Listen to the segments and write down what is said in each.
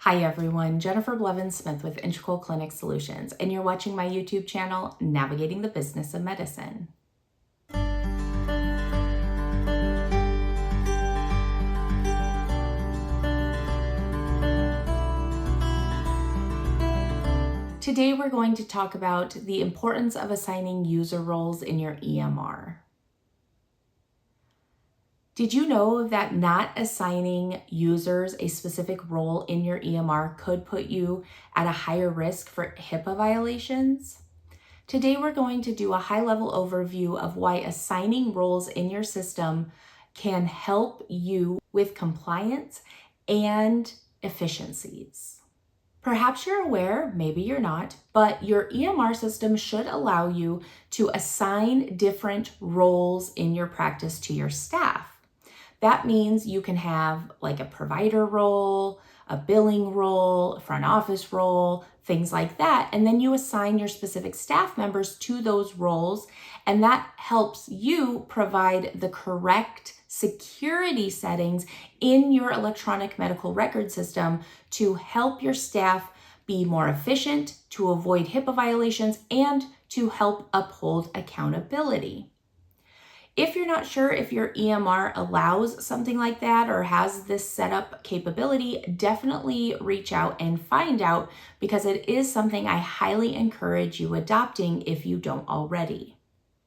Hi everyone, Jennifer Blevins-Smith with Integral Clinic Solutions, and you're watching my YouTube channel, Navigating the Business of Medicine. Today we're going to talk about the importance of assigning user roles in your EMR. Did you know that not assigning users a specific role in your EMR could put you at a higher risk for HIPAA violations? Today we're going to do a high-level overview of why assigning roles in your system can help you with compliance and efficiencies. Perhaps you're aware, maybe you're not, but your EMR system should allow you to assign different roles in your practice to your staff. That means you can have like a provider role, a billing role, a front office role, things like that. And then you assign your specific staff members to those roles, and that helps you provide the correct security settings in your electronic medical record system to help your staff be more efficient, to avoid HIPAA violations, and to help uphold accountability. If you're not sure if your EMR allows something like that or has this setup capability, definitely reach out and find out, because it is something I highly encourage you adopting if you don't already.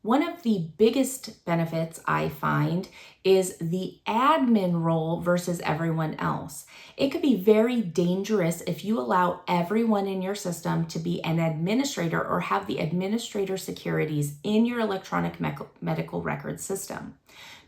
One of the biggest benefits I find is the admin role versus everyone else. It could be very dangerous if you allow everyone in your system to be an administrator or have the administrator securities in your electronic medical record system.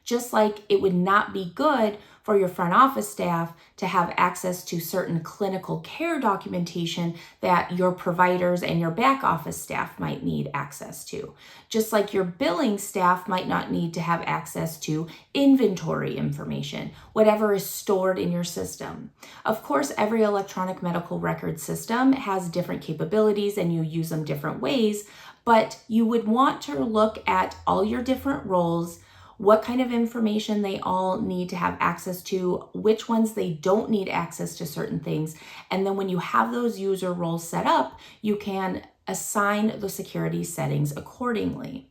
Just like it would not be good for your front office staff to have access to certain clinical care documentation that your providers and your back office staff might need access to. Just like your billing staff might not need to have access to inventory information, whatever is stored in your system. Of course, every electronic medical record system has different capabilities and you use them different ways, but you would want to look at all your different roles, what kind of information they all need to have access to, which ones they don't need access to certain things. And then when you have those user roles set up, you can assign the security settings accordingly.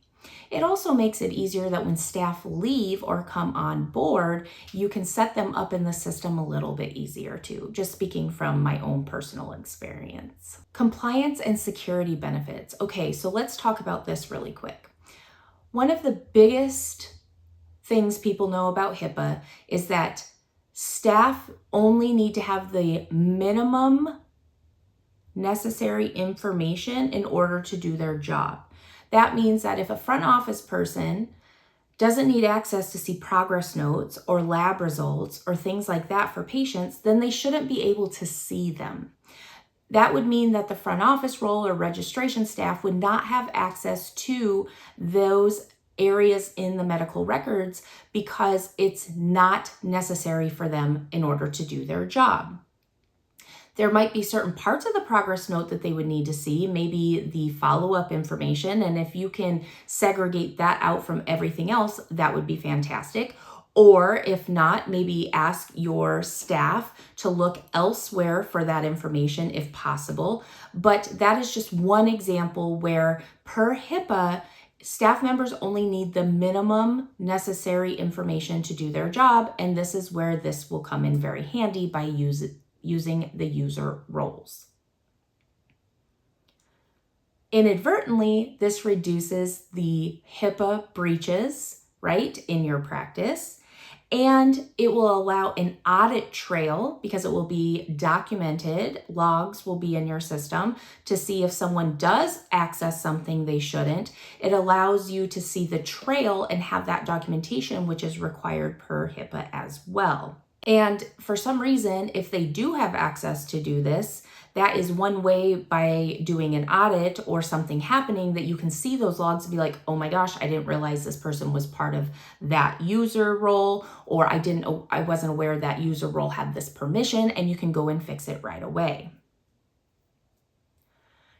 It also makes it easier that when staff leave or come on board, you can set them up in the system a little bit easier too, just speaking from my own personal experience. Compliance and security benefits. Okay, so let's talk about this really quick. One of the biggest things people know about HIPAA is that staff only need to have the minimum necessary information in order to do their job. That means that if a front office person doesn't need access to see progress notes or lab results or things like that for patients, then they shouldn't be able to see them. That would mean that the front office role or registration staff would not have access to those areas in the medical records because it's not necessary for them in order to do their job. There might be certain parts of the progress note that they would need to see, maybe the follow-up information, and if you can segregate that out from everything else, that would be fantastic. Or if not, maybe ask your staff to look elsewhere for that information if possible. But that is just one example where per HIPAA, staff members only need the minimum necessary information to do their job, and this is where this will come in very handy by using the user roles. Inadvertently, this reduces the HIPAA breaches, right, in your practice, and it will allow an audit trail because it will be documented. Logs will be in your system to see if someone does access something they shouldn't. It allows you to see the trail and have that documentation, which is required per HIPAA as well. And for some reason, if they do have access to do this, that is one way by doing an audit or something happening that you can see those logs and be like, oh my gosh, I didn't realize this person was part of that user role, or I wasn't aware that user role had this permission, and you can go and fix it right away.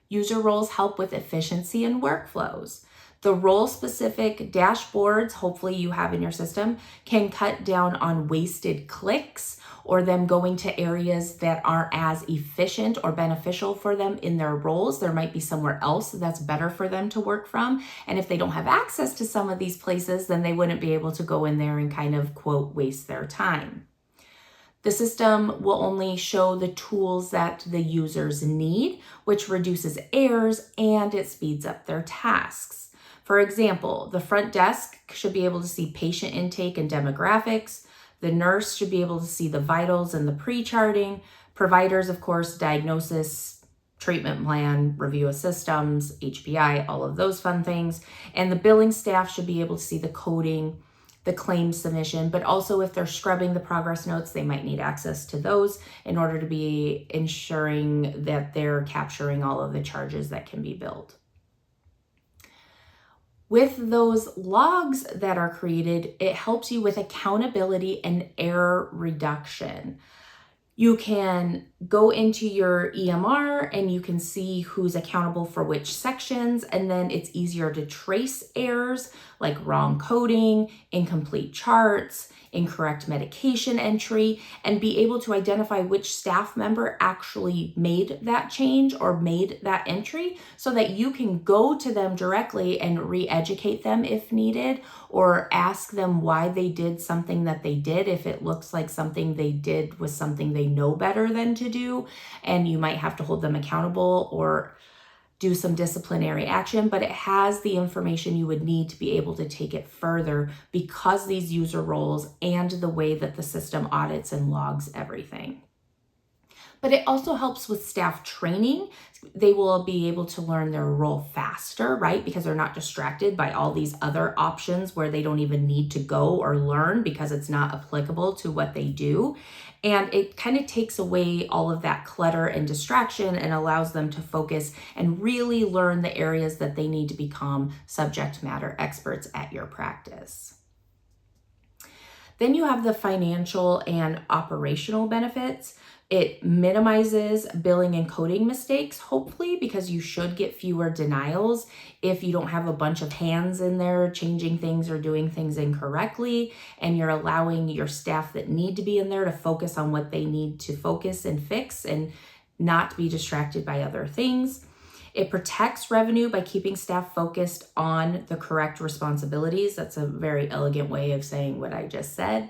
User roles help with efficiency and workflows. The role-specific dashboards, hopefully you have in your system, can cut down on wasted clicks or them going to areas that aren't as efficient or beneficial for them in their roles. There might be somewhere else that's better for them to work from. And if they don't have access to some of these places, then they wouldn't be able to go in there and kind of, quote, waste their time. The system will only show the tools that the users need, which reduces errors and it speeds up their tasks. For example, the front desk should be able to see patient intake and demographics. The nurse should be able to see the vitals and the pre-charting. Providers, of course, diagnosis, treatment plan, review of systems, HPI, all of those fun things. And the billing staff should be able to see the coding, the claim submission, but also if they're scrubbing the progress notes, they might need access to those in order to be ensuring that they're capturing all of the charges that can be billed. With those logs that are created, it helps you with accountability and error reduction. You can go into your EMR and you can see who's accountable for which sections, and then it's easier to trace errors like wrong coding, incomplete charts, incorrect medication entry, and be able to identify which staff member actually made that change or made that entry so that you can go to them directly and re-educate them if needed, or ask them why they did something that they did if it looks like something they did was something they know better than to do, and you might have to hold them accountable or do some disciplinary action, but it has the information you would need to be able to take it further because these user roles and the way that the system audits and logs everything. But it also helps with staff training. They will be able to learn their role faster, right? Because they're not distracted by all these other options where they don't even need to go or learn because it's not applicable to what they do. And it kind of takes away all of that clutter and distraction and allows them to focus and really learn the areas that they need to become subject matter experts at your practice. Then you have the financial and operational benefits. It minimizes billing and coding mistakes, hopefully, because you should get fewer denials if you don't have a bunch of hands in there changing things or doing things incorrectly, and you're allowing your staff that need to be in there to focus on what they need to focus and fix and not be distracted by other things. It protects revenue by keeping staff focused on the correct responsibilities. That's a very elegant way of saying what I just said.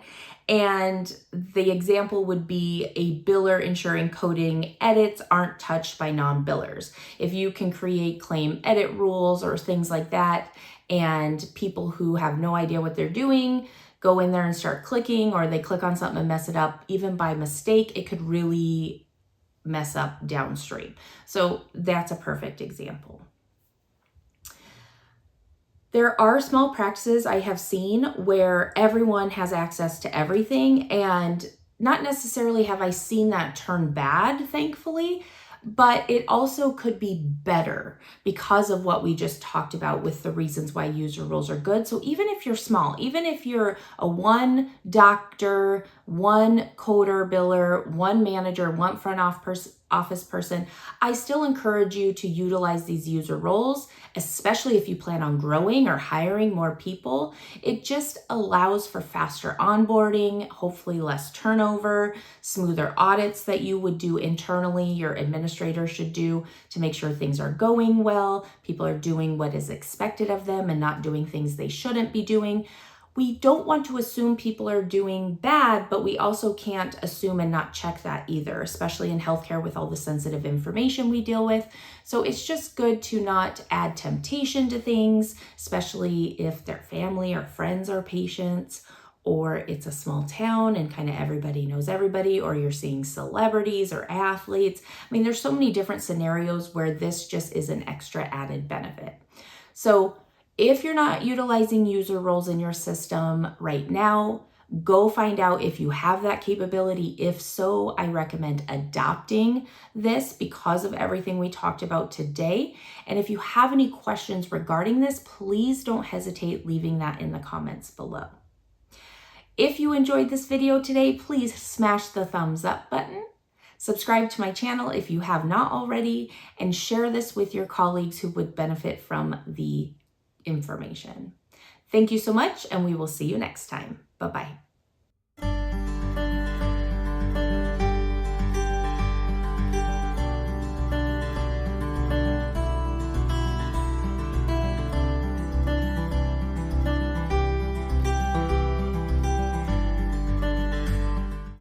And the example would be a biller ensuring coding edits aren't touched by non-billers. If you can create claim edit rules or things like that, and people who have no idea what they're doing go in there and start clicking, or they click on something and mess it up, even by mistake, it could really mess up downstream. So that's a perfect example. There are small practices I have seen where everyone has access to everything, and not necessarily have I seen that turn bad, thankfully, but it also could be better because of what we just talked about with the reasons why user roles are good. So even if you're small, even if you're a one doctor, one coder biller, one manager, one front office person, I still encourage you to utilize these user roles, especially if you plan on growing or hiring more people. It just allows for faster onboarding, hopefully less turnover, smoother audits that you would do internally, your administrator should do to make sure things are going well, people are doing what is expected of them and not doing things they shouldn't be doing. We don't want to assume people are doing bad, but we also can't assume and not check that either, especially in healthcare with all the sensitive information we deal with. So it's just good to not add temptation to things, especially if their family or friends are patients, or it's a small town and kind of everybody knows everybody, or you're seeing celebrities or athletes. I mean, there's so many different scenarios where this just is an extra added benefit. So if you're not utilizing user roles in your system right now, go find out if you have that capability. If so, I recommend adopting this because of everything we talked about today. And if you have any questions regarding this, please don't hesitate leaving that in the comments below. If you enjoyed this video today, please smash the thumbs up button. Subscribe to my channel if you have not already, and share this with your colleagues who would benefit from the information. Thank you so much, and we will see you next time. Bye-bye.